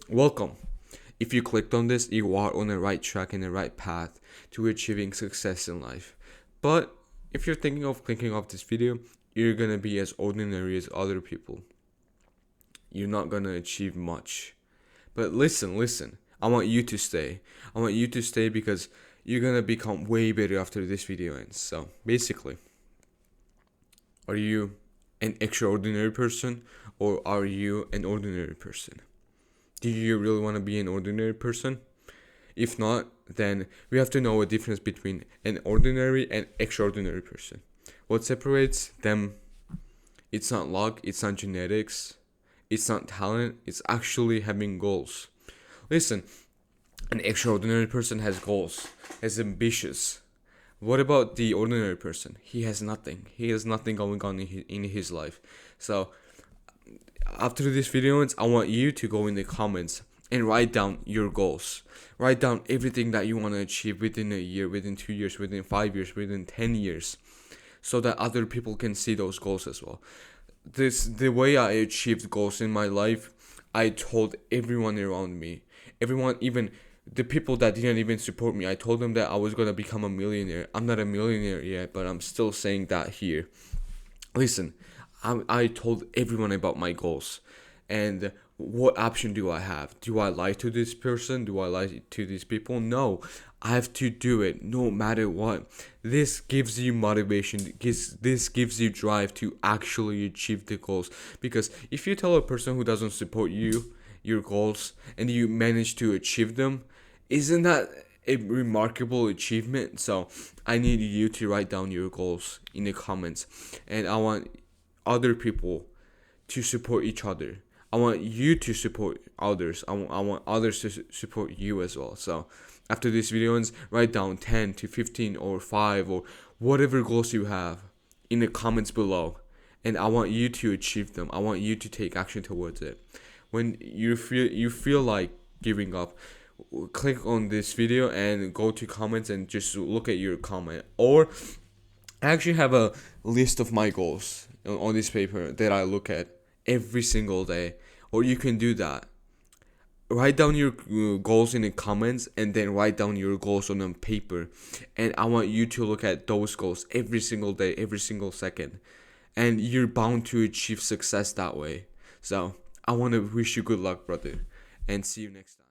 welcome. If you clicked on this, you are on the right track and the right path to achieving success in life. But if you're thinking of clicking off this video, you're gonna be as ordinary as other people. You're not gonna achieve much. But listen, I want you to stay. I want you to stay because you're gonna become way better after this video ends. So basically, are you an extraordinary person or are you an ordinary person? Do you really want to be an ordinary person? If not, then we have to know a difference between an ordinary and extraordinary person. What separates them, it's not luck, it's not genetics, it's not talent, it's actually having goals. Listen, an extraordinary person has goals, is ambitious. What about the ordinary person? He has nothing. He has nothing going on in his life. So after this video ends, I want you to go in the comments and write down your goals. Write down everything that you want to achieve within a year, within 2 years, within 5 years, within 10 years, so that other people can see those goals as well. The way I achieved goals in my life, I told everyone around me, everyone, even the people that didn't even support me, I told them that I was going to become a millionaire. I'm not a millionaire yet, but I'm still saying that here. Listen, I told everyone about my goals. And what option do I have? Do I lie to this person? Do I lie to these people? No, I have to do it no matter what. This gives you motivation. This gives you drive to actually achieve the goals. Because if you tell a person who doesn't support you, your goals, and you manage to achieve them, isn't that a remarkable achievement? So I need you to write down your goals in the comments, and I want other people to support each other. I want you to support others. I want others to support you as well. So after this video ends, write down 10 to 15 or 5 or whatever goals you have in the comments below, and I want you to achieve them. I want you to take action towards it. When you feel like giving up, click on this video and go to comments and just look at your comment. Or I actually have a list of my goals on this paper that I look at every single day. Or you can do that. Write down your goals in the comments and then write down your goals on a paper. And I want you to look at those goals every single day, every single second. And you're bound to achieve success that way. So I want to wish you good luck, brother. And see you next time.